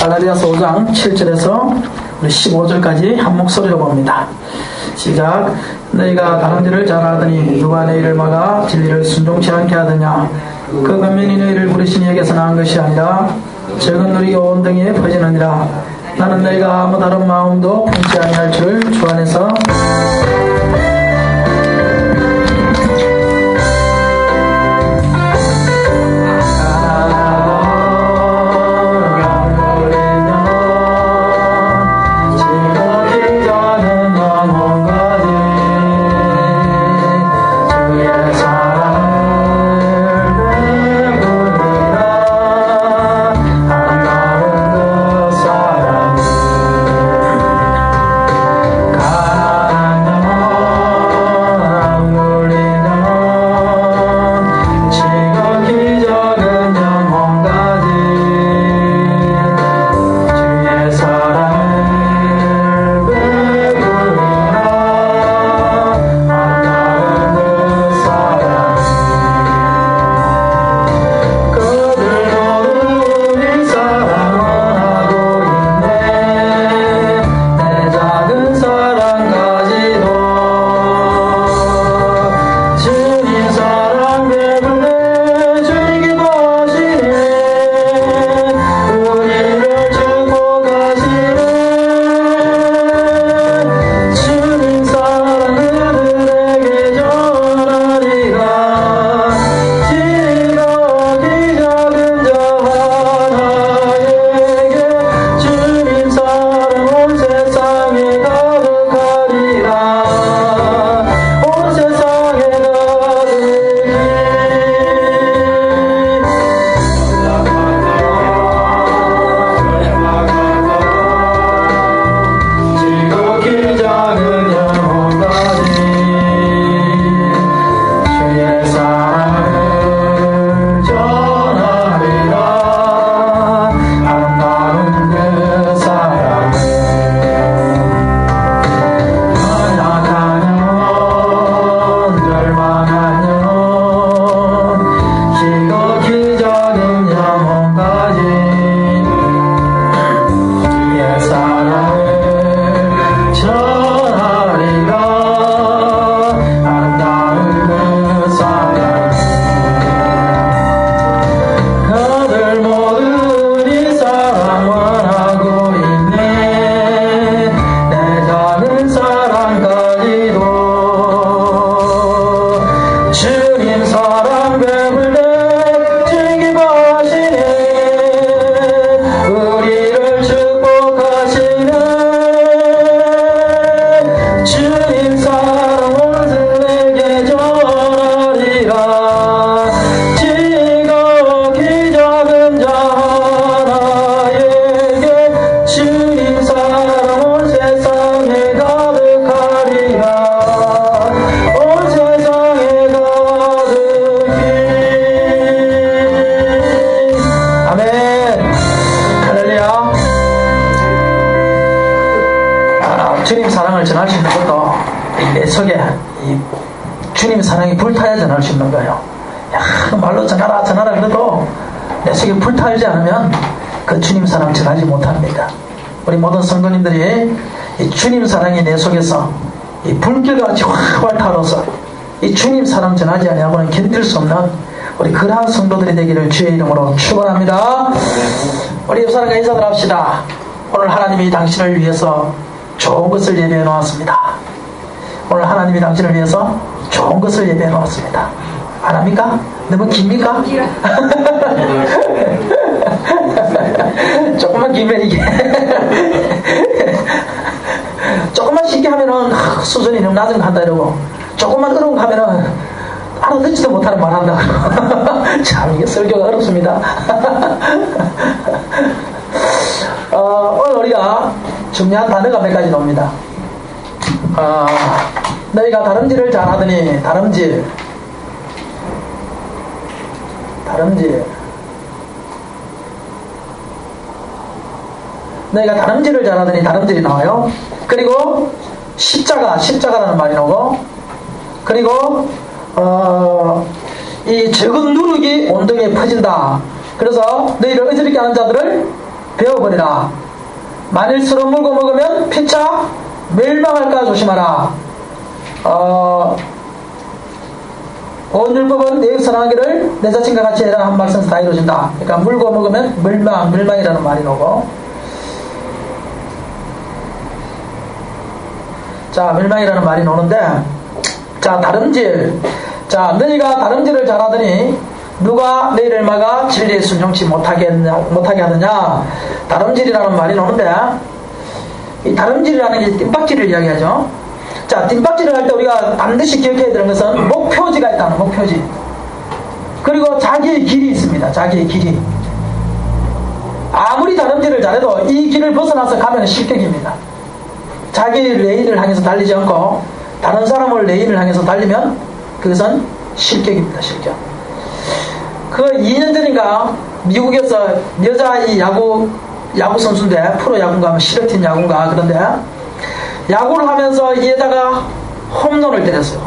갈라디아서 5장 7절에서 15절까지 한 목소리로 봅니다. 시작. 너희가 다름질을 잘하더니 누가 너희를 막아 진리를 순종치 않게 하느냐. 그 근면이 너희를 부르신 이에게서 나은 것이 아니라 적은 누리기 온 등에 퍼지느니라. 나는 너희가 아무 다른 마음도 품지 아니할 줄을 주 안에서 주님 사랑을 전할 수 있는 것도 내 속에 이 주님 사랑이 불타야 전할 수 있는 거예요. 야, 말로 전하라 그래도 내 속에 불타지 않으면 그 주님 사랑 전하지 못합니다. 우리 모든 성도님들이 이 주님 사랑이 내 속에서 이 불길같이 활활 타로서 이 주님 사랑 전하지 아니하고는 견딜 수 없는 우리 그러한 성도들이 되기를 주의 이름으로 축원합니다. 우리 옆 사람과 인사들 합시다. 오늘 하나님이 당신을 위해서 좋은 것을 예배해 놓았습니다. 오늘 하나님이 당신을 위해서 좋은 것을 예배해 놓았습니다. 안 합니까? 너무 깁니까? 조금만 기면 이게 조금만 쉽게 하면은 수준이 너무 낮은 거 한다 이러고 조금만 어려운 거 하면은 알아듣지도 못하는 말 한다 참 이게 설교가 어렵습니다. 오늘 우리가 중요한 단어가 몇 가지 나옵니다. 너희가 다름질을 잘하더니 다름질 너희가 다름질을 잘하더니 다름질이 나와요. 그리고 십자가라는 말이 나오고, 그리고 이 적은 누룩이 온 등에 퍼진다. 그래서 너희를 어지럽게 하는 자들을 베어버리라. 만일 술을 물고 먹으면 피차 멸망할까 조심하라. 온 율법은 내 사랑하기를 내 자신과 같이 해라 한 말씀에서 다 이루어진다. 그러니까 물고 먹으면 멸망이라는 말이 나오고, 자, 멸망이라는 말이 나오는데, 자, 다름질. 자, 너희가 다름질을 잘하더니 누가 너희를 막아 진리에 순종치 못하게 하느냐. 다름질이라는 말이 나오는데, 이 다름질이라는 게 띵박질을 이야기하죠. 자, 띵박질을 할 때 우리가 반드시 기억해야 되는 것은 목표지가 있다는 목표지. 그리고 자기의 길이 있습니다. 자기의 길이. 아무리 다름질을 잘해도 이 길을 벗어나서 가면 실격입니다. 자기 레인을 향해서 달리지 않고 다른 사람을 레인을 향해서 달리면 그것은 실격입니다. 실격. 그 2년 전인가 미국에서 여자 이 야구 선수인데, 프로야구인가 실업팀 야구인가, 그런데 야구를 하면서 이 여자가 홈런을 때렸어요.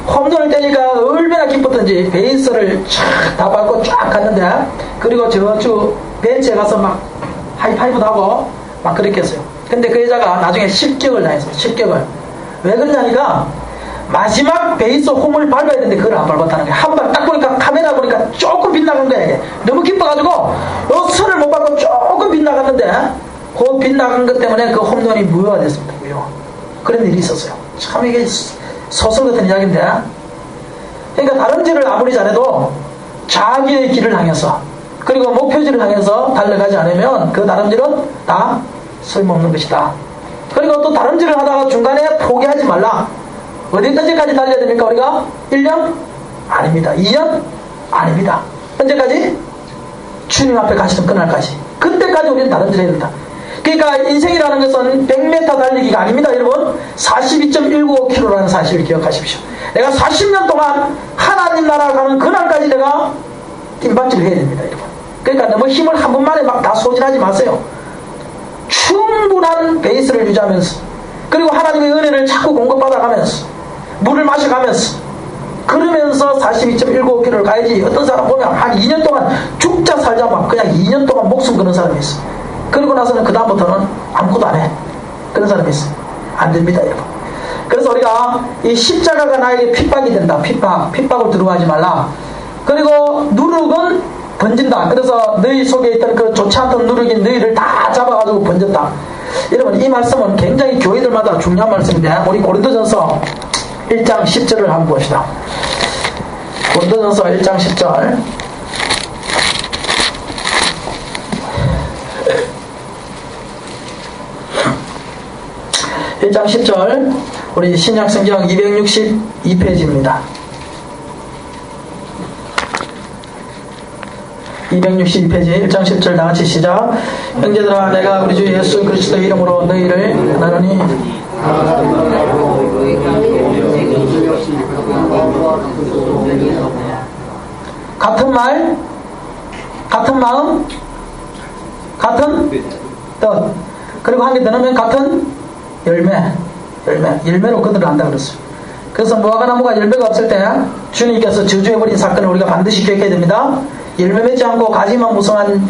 홈런을 때리니까 얼마나 기뻤던지 베이스를 쫙 다 밟고 쫙 갔는데, 그리고 저쪽 벤치에 가서 막 하이파이브도 하고 막 그렇게 했어요. 근데 그 여자가 나중에 실격을 당했어요. 실격을. 왜 그러냐니까 마지막 베이스 홈을 밟아야 되는데 그걸 안 밟았다는 거예요. 한 발 딱 보니까 카메라 보니까 조금 빗나간 거예요. 너무 기뻐가지고 선을 못 밟고 조금 빗나갔는데 그 빗나간 것 때문에 그 홈런이 무효가 됐습니다. 무효. 그런 일이 있었어요. 참 이게 소설 같은 이야기인데, 그러니까 다름질을 아무리 잘해도 자기의 길을 향해서 그리고 목표지를 향해서 달려가지 않으면 그 다름질은 다 쓸모없는 것이다. 그리고 또 다름질을 하다가 중간에 포기하지 말라. 어디까지까지 달려야 됩니까? 우리가 1년? 아닙니다. 2년? 아닙니다. 언제까지? 주님 앞에 가시던 그날까지. 그때까지 우리는 다름질해야 된다. 그러니까 인생이라는 것은 100m 달리기가 아닙니다. 여러분, 42.195km라는 사실을 기억하십시오. 내가 40년 동안 하나님 나라 가는 그날까지 내가 띵박질을 해야 됩니다. 여러분. 그러니까 너무 힘을 한 번만에 막 다 소진하지 마세요. 충분한 베이스를 유지하면서, 그리고 하나님의 은혜를 자꾸 공급받아가면서, 물을 마셔가면서, 그러면서 42.195km를 가야지. 어떤 사람 보면 한 2년 동안 죽자 살자 막 그냥 2년 동안 목숨 거는 사람이 있어. 그리고 나서는 그 다음부터는 아무것도 안 해. 그런 사람이 있어. 안 됩니다, 여러분. 그래서 우리가 이 십자가가 나에게 핍박이 된다. 핍박을 두려워하지 말라. 그리고 누룩은 번진다. 그래서 너희 속에 있던 그 좋지 않던 누룩이 너희를 다 잡아가지고 번졌다. 여러분, 이 말씀은 굉장히 교회들마다 중요한 말씀인데, 우리 고린도전서 1장 10절을 한번 봅시다. 고린도전서 1장 10절. 1장 10절, 우리 신약성경 262페이지입니다. 262페이지 1장 10절 다같이 시작. 형제들아, 내가 우리 주 예수 그리스도의 이름으로 너희를 나누니 같은 말, 같은 마음, 같은 뜻, 그리고 한 개 더 넣으면 같은 열매로 그들을 안다 그랬어요. 그래서 무화과 나무가 열매가 없을 때 주님께서 저주해버린 사건을 우리가 반드시 기억해야 됩니다. 열매 맺지 않고 가지만 무성한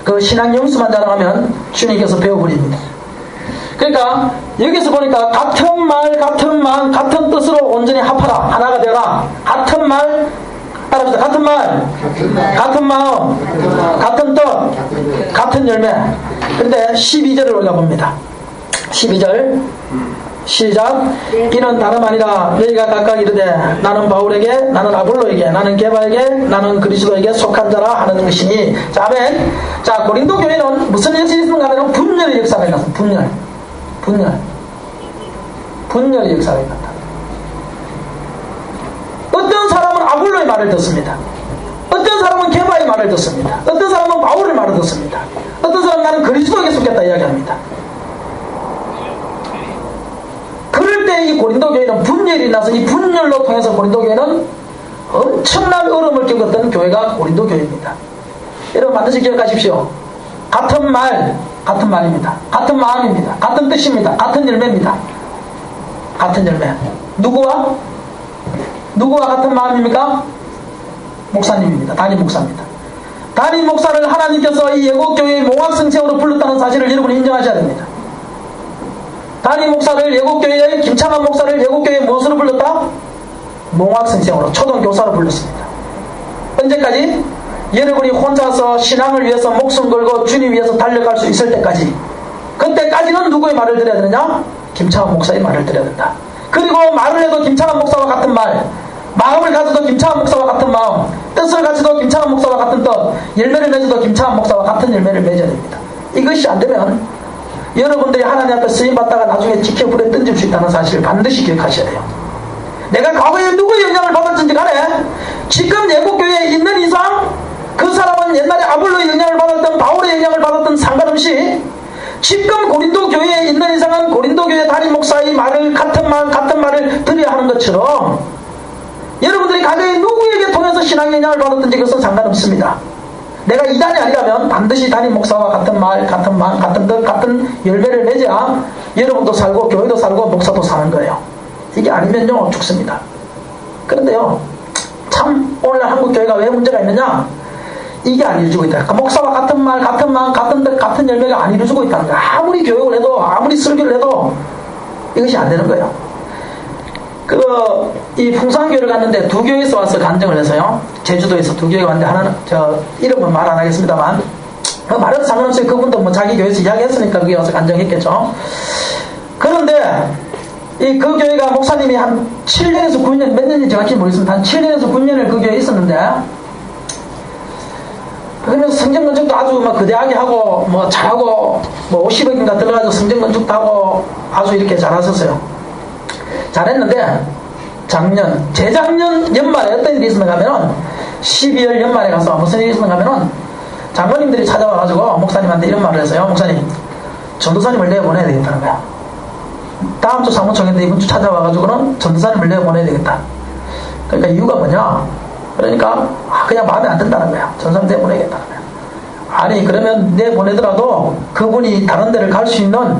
그 신앙 영수만 자랑하면 주님께서 베어버립니다. 그러니까 여기서 보니까 같은 말, 같은 마음, 같은 뜻으로 온전히 합하라. 하나가 되라. 같은 말, 따라합시다. 같은 말, 같은 마음, 같은 뜻, 같은 열매. 그런데 12절을 우리가 봅니다. 12절 시작. 이는 다름 아니라 너희가 각각 이르되 나는 바울에게, 나는 아볼로에게, 나는 게바에게, 나는 그리스도에게 속한 자라 하는 것이니. 자, 아멘. 자, 고린도 교회는 무슨 일이 있는가 하면 분열의 역사가 일어났습니다. 분열의 역사가 일어났다. 어떤 사람은 아볼로의 말을 듣습니다. 어떤 사람은 게바의 말을 듣습니다. 어떤 사람은 바울의 말을 듣습니다. 어떤 사람은 나는 그리스도에게 속했다 이야기합니다. 그럴 때 이 고린도 교회는 분열이 나서 이 분열로 통해서 고린도 교회는 엄청난 어려움을 겪었던 교회가 고린도 교회입니다. 여러분 반드시 기억하십시오. 같은 말, 같은 말입니다. 같은 마음입니다. 같은 뜻입니다. 같은 열매입니다. 같은 열매. 누구와 같은 마음입니까? 목사님입니다. 담임 목사입니다. 담임 목사를 하나님께서 이 예고교회의 몽학승생으로 불렀다는 사실을 여러분이 인정하셔야 됩니다. 담임 목사를 예고교회의 김창환 목사를 예고교회의 무엇으로 불렀다? 몽학승생으로 초등교사로 불렀습니다. 언제까지? 여러분이 혼자서 신앙을 위해서 목숨 걸고 주님 위해서 달려갈 수 있을 때까지. 그때까지는 누구의 말을 들어야 되느냐? 김창환 목사의 말을 들어야 된다. 그리고 말을 해도 김창환 목사와 같은 말, 마음을 가져도 김창환 목사와 같은 마음, 뜻을 가져도 김창환 목사와 같은 뜻, 열매를 맺어도 김창환 목사와 같은 열매를 맺어야 됩니다. 이것이 안 되면 여러분들이 하나님 앞에 쓰임받다가 나중에 지켜 불에 던질 수 있다는 사실을 반드시 기억하셔야 돼요. 내가 과거에 누구의 영향을 받았든지 간에 지금 예고교회에 있는 이상 그 사람은 옛날에 아볼로의 영향을 받았던 바울의 영향을 받았던 상관없이 지금 고린도 교회에 있는 이상은 고린도 교회 담임 목사의 말을 같은 말을 들어야 하는 것처럼 여러분들이 과거에 누구에게 통해서 신앙 영향을 받았든지 그것은 상관없습니다. 내가 이단이 아니라면 반드시 담임 목사와 같은 말, 같은 마음, 같은 뜻, 같은 열매를 맺어야 여러분도 살고 교회도 살고 목사도 사는 거예요. 이게 아니면요 죽습니다. 그런데요 참 오늘날 한국 교회가 왜 문제가 있느냐? 이게 안 이루어지고 있다. 그러니까 목사와 같은 말, 같은 마음, 같은 뜻, 같은 열매가 안 이루어지고 있다는 거예요. 아무리 교육을 해도 아무리 설교를 해도 이것이 안 되는 거예요. 이 풍산교회를 갔는데 두 교회에서 와서 간증을 해서요. 제주도에서 두 교회가 왔는데 하나는 이름은 말 안 하겠습니다만 말해도 상관없어요. 그분도 뭐 자기 교회에서 이야기했으니까 거기 와서 간증했겠죠. 그런데 그 교회가 목사님이 한 7년에서 9년 몇 년인지 정확히 모르겠습니다. 한 7년에서 9년을 그 교회에 있었는데 그러면서 성전 건축도 아주 막 거대하게 하고 뭐 잘하고 뭐 50억인가 들어가지고 성전 건축도 하고 아주 이렇게 잘하셨어요. 잘했는데 재작년 연말에 어떤 일이 있었는가 하면은 12월 연말에 가서 무슨 일이 있었는가 하면은 장로님들이 찾아와가지고 목사님한테 이런 말을 했어요. 목사님 전도사님을 내보내야 되겠다는 거야. 다음 주 사무총회인데 이번 주 찾아와가지고는 전도사님을 내보내야 되겠다. 그러니까 이유가 뭐냐? 그러니까 그냥 마음에 안 든다는 거야. 전도사님 내보내겠다는 거야. 아니 그러면 내보내더라도 그분이 다른 데를 갈 수 있는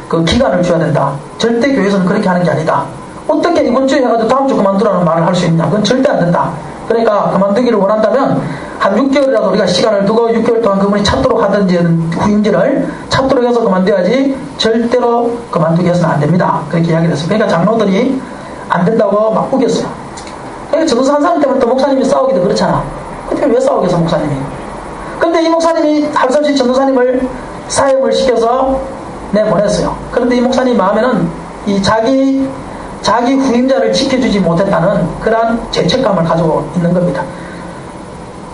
그 기간을 줘야 된다. 절대 교회에서는 그렇게 하는 게 아니다. 어떻게 이번 주에 해가지고 다음 주 그만두라는 말을 할 수 있냐? 그건 절대 안 된다. 그러니까 그만두기를 원한다면 한 6개월이라도 우리가 시간을 두고 6개월 동안 그분이 찾도록 하든지 후임지를 찾도록 해서 그만둬야지 절대로 그만두게 해서는 안 됩니다. 그렇게 이야기를 했어요. 그러니까 장로들이 안 된다고 막 우겼어요. 그러니까 전도사 한 사람 때문에 또 목사님이 싸우기도 그렇잖아. 그때 왜 싸우겠어 목사님이? 근데 이 목사님이 할 수 없이 전도사님을 사역을 시켜서 내보냈어요. 그런데 이 목사님 마음에는 이 자기 후임자를 지켜주지 못했다는 그러한 죄책감을 가지고 있는 겁니다.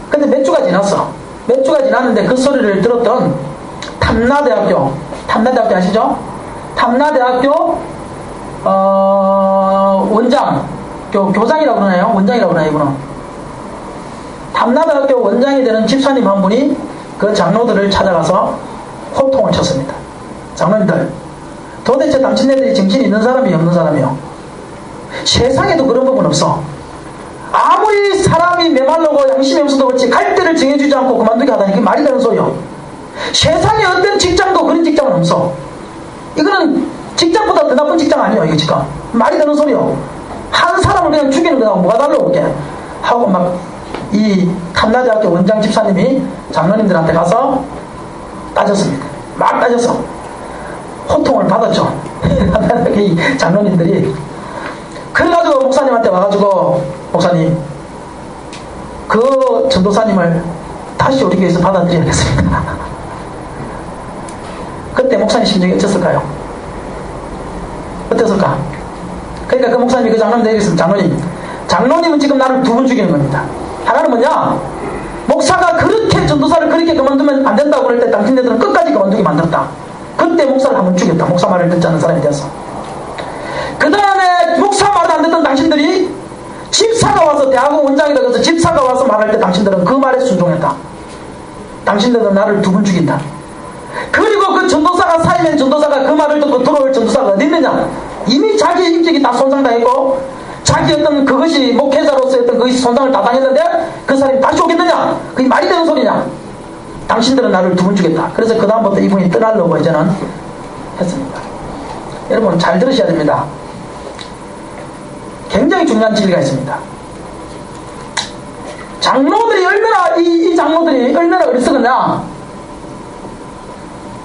근데 몇 주가 지났어. 몇 주가 지났는데 그 소리를 들었던 탐나대학교 아시죠? 탐나대학교 원장 교장이라고 그러나요? 원장이라고 그러나요? 이분은 탐나대학교 원장이 되는 집사님 한 분이 그 장로들을 찾아가서 호통을 쳤습니다. 장로님들 도대체 당신네들이 정신이 있는 사람이 없는 사람이요? 세상에도 그런 법은 없어. 아무리 사람이 메말르고 양심이 없어도 그렇지 갈 때를 정해주지 않고 그만두게 하다니 그게 말이 되는 소리요. 세상에 어떤 직장도 그런 직장은 없어. 이거는 직장보다 더 나쁜 직장 아니에요. 이거 지금 말이 되는 소리요. 한 사람을 그냥 죽이는 거하고 뭐가 달라 그게 하고 막 이 탐나대학교 원장 집사님이 장로님들한테 가서 따졌습니다. 막 따졌어. 호통을 받았죠. 이 장로님들이. 그래가지고 목사님한테 와가지고 목사님 그 전도사님을 다시 우리 교회에서 받아들여야겠습니다. 그때 목사님 심정이 어땠을까요? 어땠을까? 그러니까 그 목사님이 그 장로님한테 얘기했습니다. 장로님은 지금 나를 두 번 죽이는 겁니다. 하나는 뭐냐? 목사가 그렇게 전도사를 그렇게 그만두면 안 된다고 그럴 때 당신네들은 끝까지 그만두게 만들었다. 그때 목사를 한번 죽였다. 목사 말을 듣지 않는 사람이 되어서. 그 다음에 목사 말을 안 듣던 당신들이 집사가 와서 대학원 원장이라고 해서 집사가 와서 말할 때 당신들은 그 말에 순종했다. 당신들은 나를 두 번 죽인다. 그리고 그 전도사가 사임된 전도사가 그 말을 듣고 들어올 전도사가 어디 있느냐? 이미 자기의 인격이 다 손상당했고 자기 어떤 그것이 목회자로서 어떤 그것이 손상을 다 당했는데 그 사람이 다시 오겠느냐? 그게 말이 되는 소리냐? 당신들은 나를 두 번 죽였다. 그래서 그 다음부터 이분이 떠나려고 이제는 했습니다. 여러분 잘 들으셔야 됩니다. 굉장히 중요한 진리가 있습니다. 장로들이 얼마나 이 장로들이 얼마나 어리석었냐.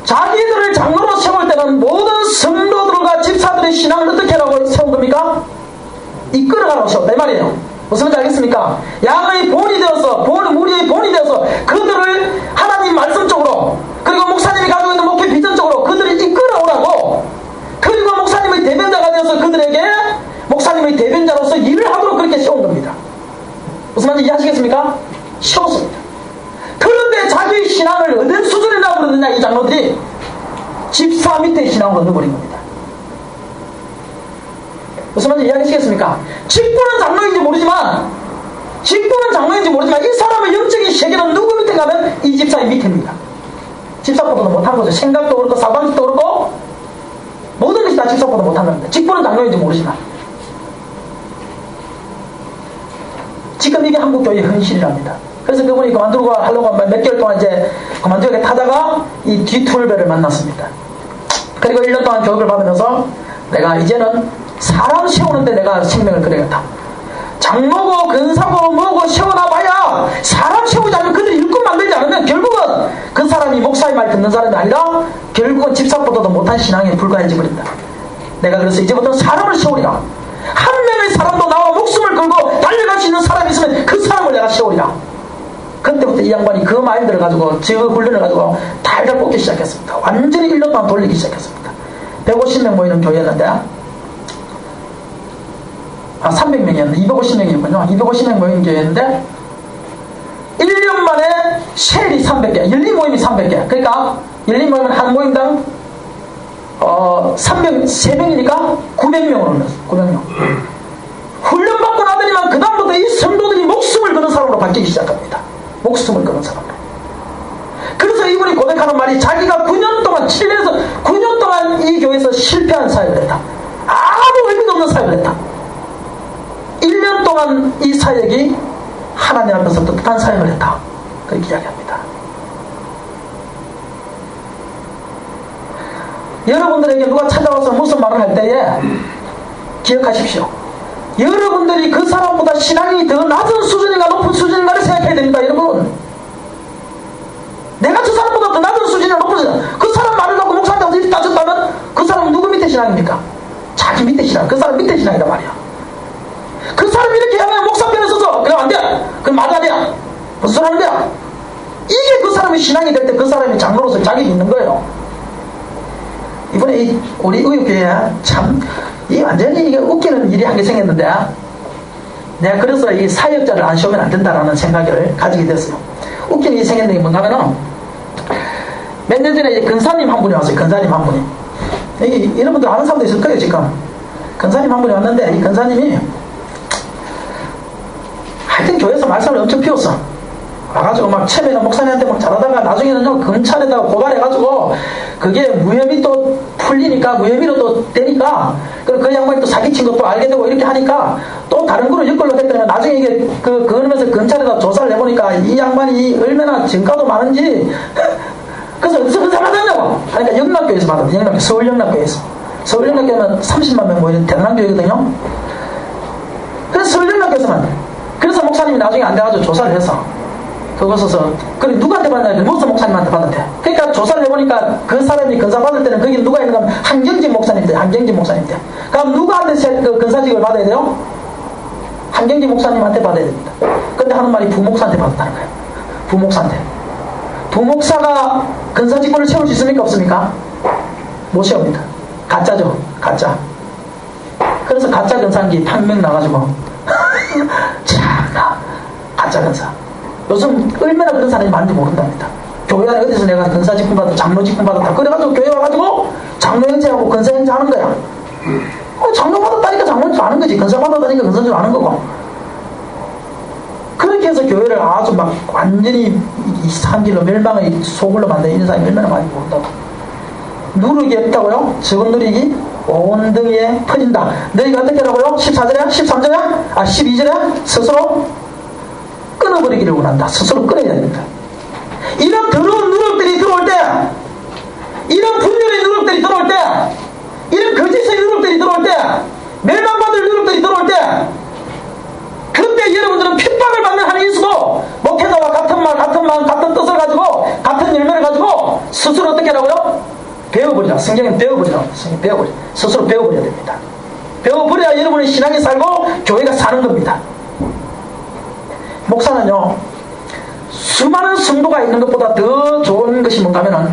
자기들을 장로로 세울 때는 모든 성도들과 집사들의 신앙을 어떻게 하라고 세운 겁니까? 이끌어가라고 세웠다 이 말이에요. 무슨 말인지 알겠습니까? 양의 본이 되어서 무리의 본이 되어서 그들을 하나님 말씀 쪽으로, 그리고 목사님이 가지고 있는 목회 비전 쪽으로 그들을 이끌어오라고, 그리고 목사님의 대변자가 되어서 그들에게 목사님의 대변자로서 일을 하도록 그렇게 세운 겁니다. 무슨 말인지 이해하시겠습니까? 세웠습니다. 그런데 자기의 신앙을 어떤 수준에 나버렸느냐, 이 장로들이 집사 밑에 신앙을 얻어버린 겁니다. 무슨 말인지 이해하시겠습니까? 직분은 장로인지 모르지만 이 사람의 영적인 세계는 누구 밑에 가면 이 집사의 밑입니다. 집사보다 못한 거죠. 생각도 그렇고 사관식도 그렇고 모든 것이 다 집사보다 못한 겁니다. 직분은 장로인지 모르지만. 지금 이게 한국교회의 현실이랍니다. 그래서 그분이 그만두고 하려고 몇 개월 동안 이제 그만두게 타다가 이 뒤툴배를 만났습니다. 그리고 1년 동안 교육을 받으면서 내가 이제는 사람 세우는데 내가 생명을 걸어야겠다. 장로고 근사고 뭐고 세워놔봐야 사람 세우지 않으면 그들이 일꾼 만들지 않으면 결국은 그 사람이 목사의 말 듣는 사람이 아니라 결국은 집사보다도 못한 신앙에 불과해져 버린다. 내가 그래서 이제부터는 사람을 세우리라. 한 명의 사람도 나와 목숨을 걸고 달려갈 수 있는 사람이 있으면 그 사람을 내가 세우리라. 그때부터 이 양반이 그 마인드를 가지고 저 훈련을 가지고 달달 뽑기 시작했습니다. 완전히 1년 동안 돌리기 시작했습니다. 150명 모이는 교회였는데 300명이었는데 250명이었군요. 250명 모이는 교회였는데 1년 만에 쉘이 300개, 열리 모임이 300개. 그러니까 열리 모임은 한 모임당 3명이니까 900명으로 올렸어요. 900명. 훈련받고 나더니만 그 다음부터 이 성도들이 목숨을 거는 사람으로 바뀌기 시작합니다. 목숨을 거는 사람으로. 그래서 이분이 고백하는 말이 자기가 9년 동안 7년에서 9년 동안 이 교회에서 실패한 사역을 했다. 아무 의미도 없는 사역을 했다. 1년 동안 이 사역이 하나님 앞에서 뜻한 사역을 했다. 그렇게 이야기합니다. 여러분들에게 누가 찾아와서 무슨 말을 할 때에 기억하십시오. 여러분들이 그 사람보다 신앙이 더 낮은 수준인가 높은 수준인가를 생각해야 됩니다. 여러분, 내가 저 사람보다 더 낮은 수준이나 높은 수준, 그 사람 말을 갖고 목사한테 따졌다면 그 사람은 누구 밑에 신앙입니까? 자기 밑에 신앙, 그 사람 밑에 신앙이란 말이야. 그 사람이 이렇게 하면 목사 편에 서서 그럼 안 돼, 그럼 말도 안 돼, 무슨 소리 하는 거야? 이게 그 사람의 신앙이 될 때 그 사람이 장로로서 자격이 있는 거예요. 이번에 우리 의교회에 참 이 완전히 이게 웃기는 일이 한 개 생겼는데, 내가 그래서 이 사역자를 안 세우면 안 된다라는 생각을 가지게 됐어요. 웃기는 일이 생겼는 게 뭔가 하면은, 몇 년 전에 근사님 한 분이 왔어요. 근사님 한 분이. 여러분들 아는 사람도 있을 거예요, 지금. 근사님 한 분이 왔는데, 이 근사님이 하여튼 교회에서 말씀을 엄청 피웠어. 와가지고 막 처음에는 목사님한테 막 잘하다가 나중에는요 검찰에다가 고발해가지고 그게 무혐의 또 풀리니까 무혐의로 또 되니까 그 양반이 또 사기친 것도 알게 되고 이렇게 하니까 또 다른 거로 엮으려고 했더니 나중에 이게 그러면서 검찰에다 조사를 해보니까 이 양반이 얼마나 증가도 많은지 그래서 어디서 그 사람 받았냐고 그러니까 영락교에서 받았대. 영락교, 서울 영락교에서. 서울 영락교는 30만 명 모이는 대단한 교회거든요. 그래서 서울 영락교에서만. 그래서 목사님이 나중에 안 돼가지고 조사를 했어. 그것에서 그래 누구한테 받았냐? 모스 목사님한테 받았대. 그러니까 조사를 해보니까 그 사람이 근사 받을 때는 거기 누가 있는가 하면 한경진 목사님인데, 한경진 목사님인데. 그럼 누구한테 그 근사직을 받아야 돼요? 한경진 목사님한테 받아야 됩니다. 근데 하는 말이 부목사한테 받았다는 거예요. 부목사한테. 부목사가 근사직분을 채울 수 있습니까? 없습니까? 못 채웁니다. 가짜죠. 가짜. 그래서 가짜 근사한기 탕명 나가지고 참나 가짜 근사. 요즘 얼마나 그런 사람이 많은지 모른답니다. 교회 안에 어디서 내가 근사 직분 받았다, 장로 직분 받았다. 그래가지고 교회 와가지고 장로 행세하고 근사 행세 하는 거야. 장로 받았다니까 장로인 줄 아는 거지. 근사 받았다니까 근사인 줄 아는 거고. 그렇게 해서 교회를 아주 막 완전히 이상한 길로 멸망의 소굴로 만드는 인사이 얼마나 많이 모른다고. 누룩이 없다고요? 적은 누룩이 온 등에 퍼진다. 너희가 어떻게 하라고요? 14절에? 13절에? 12절에? 스스로 끊어버리기를 원한다. 스스로 끊어야 됩니다. 이런 더러운 누룩들이 들어올 때, 이런 분열의 누룩들이 들어올 때, 이런 거짓의 누룩들이 들어올 때, 멸망받을 누룩들이 들어올 때, 그때 여러분들은 핍박을 받는 한이 있어도 스스로 어떻게 하라고요? 배워버리라. 성경은 배워버리라. 성경 배워버리라. 스스로 배워버려야 됩니다. 배워버려야 여러분의 신앙이 살고 교회가 사는 겁니다. 목사는요, 수많은 성도가 있는 것보다 더 좋은 것이 뭔가 하면은,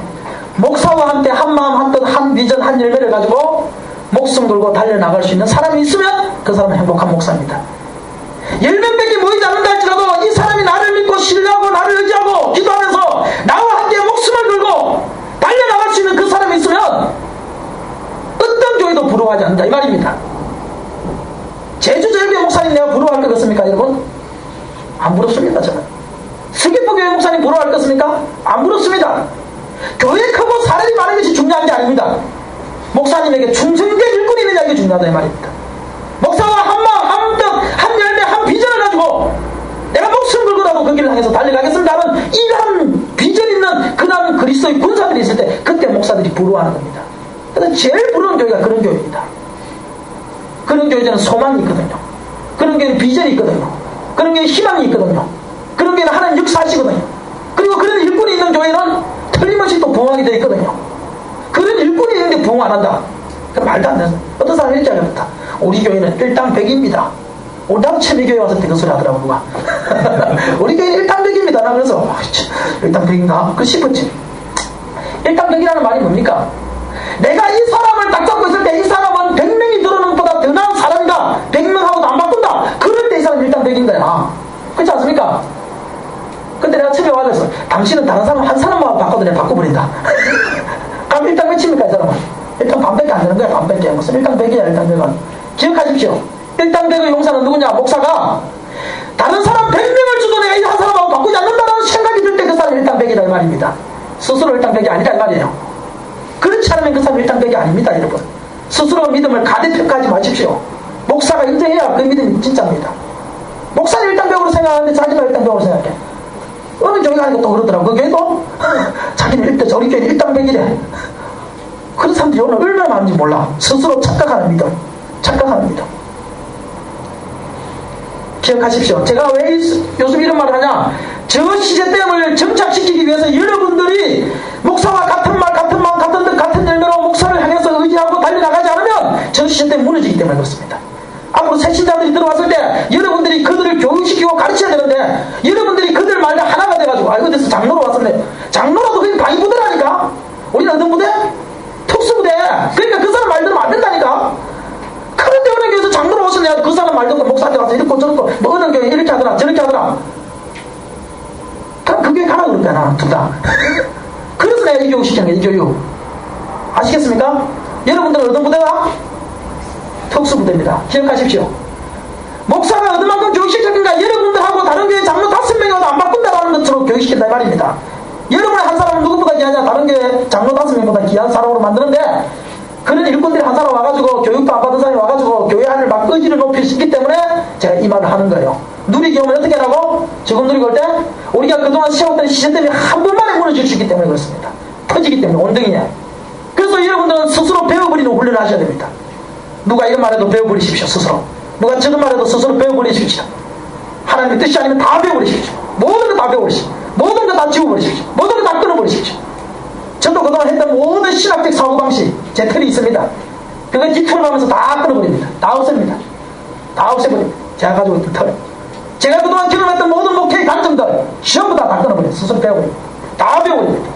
목사와 함께 한 마음, 한 뜻, 한 비전, 한 열매를 가지고 목숨 걸고 달려나갈 수 있는 사람이 있으면 그 사람은 행복한 목사입니다. 10명밖에 모이지 않는다 할지라도 이 사람이 나를 믿고 신뢰하고 나를 의지하고 기도하면서 나와 함께 목숨을 걸고 달려나갈 수 있는 그 사람이 있으면 어떤 교회도 부러워하지 않는다 이 말입니다. 제주제일교회 목사님 내가 부러워할 것 같습니까 여러분? 안 부럽습니다. 저는 서귀포교회 목사님 부러워할 것 같습니까? 안 부럽습니다. 교회 크고 사람이 많은 것이 중요한 게 아닙니다. 목사님에게 충성된 일꾼이 있느냐 이게 중요하다 이 말입니다. 목사와 한 마음, 한 뜻, 한 열매, 한 비전을 가지고 내가 목숨 걸고라도 그 길을 향해서 달려가겠습니다 하는 이러한 비전 있는 그런 그리스도의 군사들이 있을 때 그때 목사들이 부러워하는 겁니다. 그래서 제일 부러운 교회가 그런 교회입니다. 그런 교회에는 소망이 있거든요. 그런 교회는 비전이 있거든요. 그런 교회는 희망이 있거든요. 그런 교회는 하나님 역사하시거든요. 그리고 그런 일꾼이 있는 교회는 틀림없이 또 부흥하게 되어 있거든요. 그런 일꾼이 있는데 부흥 안 한다. 그럼 말도 안 되는. 어떤 사람이 이렇게 하겠다. 우리 교회는 일당백입니다. 나도 처음에 교회 왔을 때 그 소리 하더라고 누가. 우리 교회는 일당백입니다. 나 그래서 일당백인가? 그 싶었지. 일당백이라는 말이 뭡니까? 내가 이 사람을 딱 잡고 있을 때 이 사람은 100명이 들어오는 것보다 더 나은 사람이다. 100명하고도 안 바꾼다. 그럴 때 이 사람은 일당백인 거야. 그렇지 않습니까? 근데 내가 처음에 와서 당신은 다른 사람 한 사람만 바꿔도 내가 바꿔버린다. 그럼 일당 몇입니까 이 사람은? 일당 반밖에 안 되는 거야. 반밖에. 무슨 일당 100이야 일당 100은. 기억하십시오. 일당 100의 용사는 누구냐? 목사가 다른 사람 100명을 주도 내가 이 한 사람하고 바꾸지 않는다는 생각이 들 때 그 사람이 일당 100이다 이 말입니다. 스스로 일당 100이 아니라 이 말이에요. 그렇지 않으면 그 사람이 일당 100이 아닙니다 여러분. 스스로 믿음을 가대평가하지 마십시오. 목사가 인정해야 그 믿음이 진짜입니다. 목사는 일당 100으로 생각하는데 자기가 일당 100으로 생각해. 어느 교회 가니까 또 그러더라고. 그 교회도 자기는 우리 교회는 일당 100이래. 그런 사람들이 오늘 얼마나 많은지 몰라. 스스로 착각하는 믿음. 착각하는 믿음. 기억하십시오. 제가 왜 요즘 이런 말을 하냐. 저 시제됨을 정착시키기 위해서 여러분들이 목사와 같은 말, 같은 마음, 같은 뜻, 같은 열매로 목사를 향해서 의지하고 달려나가지 않으면 저 시제됨이 무너지기 때문에 그렇습니다. 앞으로 새 신자들이 들어왔을 때 여러분들이 그들을 교육시키고 가르쳐야 되는데 여러분들이 그들 말과 하나가 돼가지고 어디서 장로로 왔었네. 장로라도 그게 방위부대라니까. 우리는 어떤 부대? 특수부대. 그러니까 그 사람 말 들으면 안 된다니까. 그런데 어느 교회에서 장로로 오셨네. 그 사람 말 듣고 목사한테 가서 이렇게 저렇고 뭐 어느 교회 이렇게 하더라 저렇게 하더라. 그럼 그 교회 가라 그런 거야 둘 다. 그래서 내가 이 교육 시키는 거야 이 교육. 아시겠습니까? 여러분들은 어떤 부대가? 특수부대입니다. 기억하십시오. 목사가 어느만큼 교육시킬 건가? 여러분들하고 다른 교회 장로 5명이라도 안 바꾼다라는 것으로 교육시킨다 이 말입니다. 여러분의 한 사람은 누구보다 귀하냐? 다른 교회 장로 5명보다 귀한 사람으로 만드는데 그런 일꾼들이 한 사람 와가지고 교육도 안 받은 사람이 와가지고 교회 안을 막 의지를 높일 수 있기 때문에 제가 이 말을 하는 거예요. 누리기 오면 어떻게 하라고? 지금 누리고 올 때 우리가 그동안 세웠던 시스템이 한 번만에 무너질 수 있기 때문에 그렇습니다. 터지기 때문에 온등이에요. 그래서 여러분들은 스스로 배워버리는 훈련을 하셔야 됩니다. 누가 이런 말해도 배워버리십시오. 스스로. 누가 저런 말해도 스스로 배워버리십시오. 하나님의 뜻이 아니면 다 배워버리십시오. 모든 거 다 배워버리십시오. 모든 거 다 지워버리십시오. 모든 거 다 끊어버리십시오. 저도 그동안 했던 모든 신학적 사고방식 제 틀이 있습니다. 그걸 뒤틀어가면서 다 끊어버립니다. 다 없앱니다. 다 없애버립니다. 제가 가지고 있던 틀. 제가 그동안 경험했던 모든 목회의 관점들 전부 다 끊어버려요. 스스로 배워버립니다. 다 배워버립니다.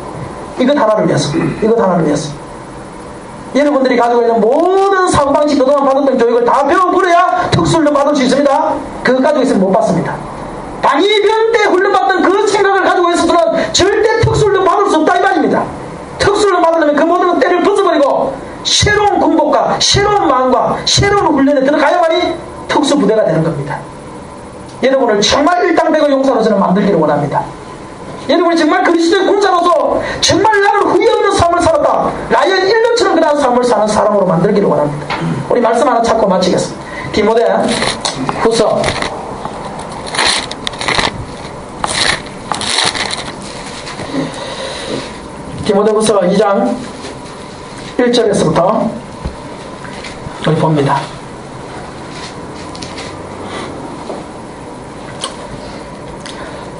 이것 하나를 위해서. 이것 하나를 위해서. 여러분들이 가지고 있는 모든 사고방식 그동안 받았던 교육을 다 배워버려야 특수훈련 받을 수 있습니다. 그거 가지고 있으면 못 받습니다. 방위병 때 훈련받던 그 생각을 가지고 있어서는 절대 특수훈련 받을 수 없다 이 말입니다. 특수훈련 받으려면 그 모든 때를 벗어버리고 새로운 군복과 새로운 마음과 새로운 훈련에 들어가야만이 특수부대가 되는 겁니다. 여러분을 정말 일당백의 용사로 저는 만들기를 원합니다. 여러분이 정말 그리스도의 군사로서 정말 나는 후회 없는 삶을 살았다. 라이언 1년처럼 그런 삶을 사는 사람으로 만들기를 원합니다. 우리 말씀 하나 찾고 마치겠습니다. 디모데 후서 디모데후서 2장 1절에서부터 우리 봅니다.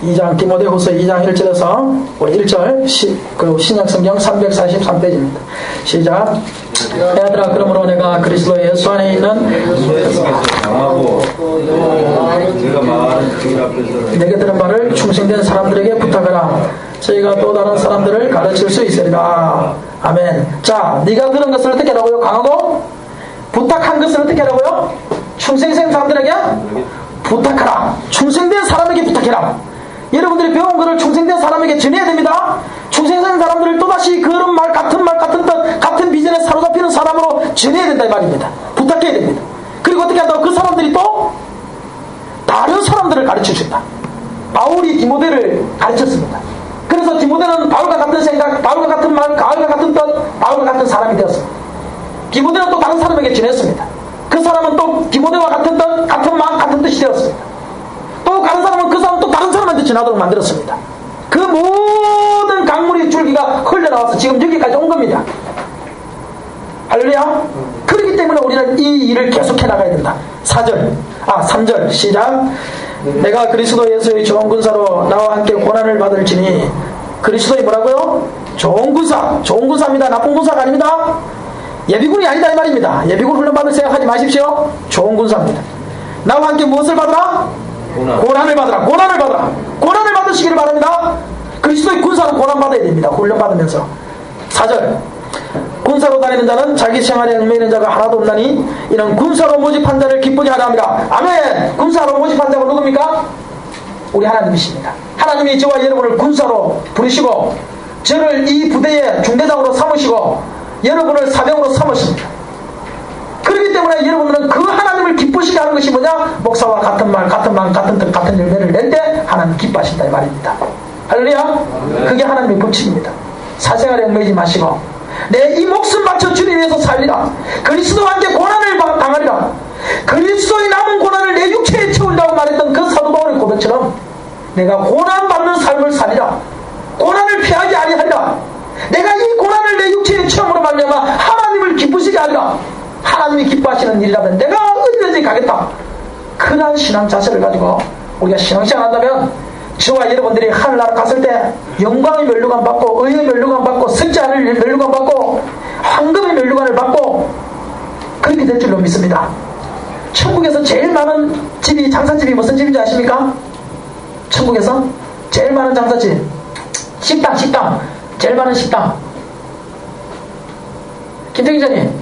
2장 디모데후서 2장 1절에서 우리 1절 신약성경 343페이지입니다. 시작. 애들아, 그러므로 내가 그리스도 예수 안에 있는 내게 들은 말을 충성된 사람들에게 부탁하라. 저희가 또 다른 사람들을 가르칠 수 있으리라. 아멘. 자, 네가 들은 것을 어떻게 하라고요? 강하고 부탁한 것을 어떻게 하라고요? 충성된 사람들에게 부탁하라. 충성된 사람에게 부탁해라. 여러분들이 배운 것을 충성된 사람에게 전해야 됩니다. 충성된 사람들을 또다시 그런 말, 같은 뜻, 같은 비전에 사로잡히는 사람으로 전해야 된다 이 말입니다. 부탁해야 됩니다. 그리고 어떻게 한다고? 그 사람들이 또 다른 사람들을 가르쳐 준다. 바울이 디모데를 가르쳤습니다. 그래서 디모데는 바울과 같은 생각, 바울과 같은 말, 바울과 같은 뜻, 바울과 같은 사람이 되었습니다. 디모데는 또 다른 사람에게 전했습니다. 그 사람은 또 디모데와 같은 뜻, 같은 마음, 같은 뜻이 되었습니다. 또 다른 사람은 그 사람 또 다른 사람한테 전하도록 만들었습니다. 그 모든 강물의 줄기가 흘러나와서 지금 여기까지 온 겁니다. 할렐루야. 그렇기 때문에 우리는 이 일을 계속해 나가야 된다. 3절 시작. 내가 그리스도 예수의 좋은 군사로 나와 함께 고난을 받을지니. 그리스도의 뭐라고요? 좋은 군사입니다. 나쁜 군사가 아닙니다. 예비군이 아니다 이 말입니다. 예비군 훈련 받을 생각하지 마십시오. 좋은 군사입니다. 나와 함께 무엇을 받으라? 고난을 받으라. 고난을 받으시기를 바랍니다. 그리스도의 군사로 고난 받아야 됩니다. 훈련 받으면서. 4절. 군사로 다니는 자는 자기 생활에 얽매이는 자가 하나도 없나니 이는 군사로 모집한 자를 기쁘게 하라 합니다. 아멘. 군사로 모집한 자가 누굽니까? 우리 하나님이십니다. 하나님이 저와 여러분을 군사로 부르시고 저를 이 부대의 중대장으로 삼으시고 여러분을 사병으로 삼으십니다. 그렇기 때문에 여러분들은 그 하나님을 기쁘시게 하는 것이 뭐냐? 목사와 같은 말, 같은 마음, 같은 뜻, 같은 열매를 낼 때 하나님 기뻐하신다 이 말입니다. 할렐루야. 그게 하나님의 법칙입니다. 사생활에 얽매이지 마시고 내 이 목숨 바쳐 주님 위해서 살리라. 그리스도와 함께 고난을 당하리라. 그리스도의 남은 고난을 내 육체에 채우리라고 말했던 그 사도 바울의 고백처럼 내가 고난받는 삶을 살리라. 고난을 피하지 아니하리라. 내가 이 고난을 내 육체의 체험으로 말미암아 하나님을 기쁘시게 하리라. 하나님이 기뻐하시는 일이라면 내가 언제든지 가겠다. 그런 신앙 자세를 가지고 우리가 신앙생활 한다면 저와 여러분들이 하늘나라 갔을 때 영광의 면류관 받고 의의 면류관 받고 썩지 않을 면류관 받고 황금의 면류관을 받고 그렇게 될 줄로 믿습니다. 천국에서 제일 많은 집이 장사집이 무슨 집인지 아십니까? 천국에서 제일 많은 장사집 식당 제일 많은 식당. 김태기 기자님,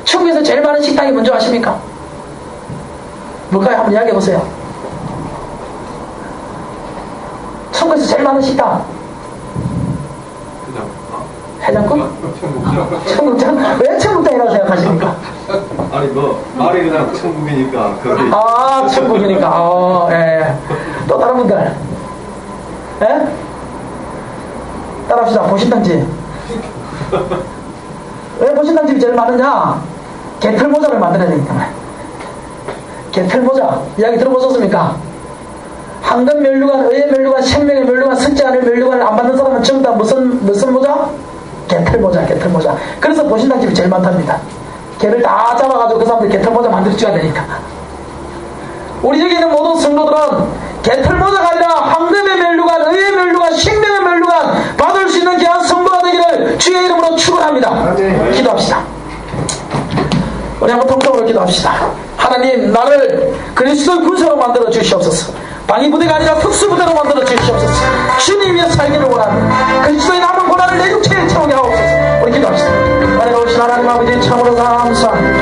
천국에서 제일 많은 식당이 뭔지 아십니까? 뭘까요? 한번 이야기해보세요. 천국에서 제일 많은 식당. 해장국? 청국장? 왜 청국장이라고 생각하십니까? 아니 말이 그냥 천국이니까 거기. 천국이니까. 예. 또 다른 분들. 예? 따라합시다. 보신탕집. 왜 보신탕집이 제일 많으냐? 개털모자를 만들어야 되기 때문에. 개털모자. 이야기 들어보셨습니까? 황금 면류관, 의의 면류관, 생명의 면류관, 썩지 않을 면류관을 안 받는 사람은 전부 다 무슨 모자? 개털모자. 그래서 보신탕집이 제일 많답니다. 개를 다 잡아가지고 그 사람들 개털모자 만들어줘야 되니까. 우리 여기 있는 모든 성도들은 개털모자가 아니라 황금의 면류관, 의의 면류관, 생명의 면류관 받을 수 있는 귀한 성도가 되기를 주의 이름으로 축원합니다. 기도합시다. 우리 한번 통성으로 기도합시다. 하나님, 나를 그리스도의 군사로 만들어 주시옵소서. 방위부대가 아니라 특수부대로 만들어 주시옵소서. 주님 위해 살기를 원합니다. 그리스도의 남은 고난을 내 육체에 채우게 하옵소서. 우리 기도합시다. 은혜로우신 하나님 아버지, 참으로 감사합니다.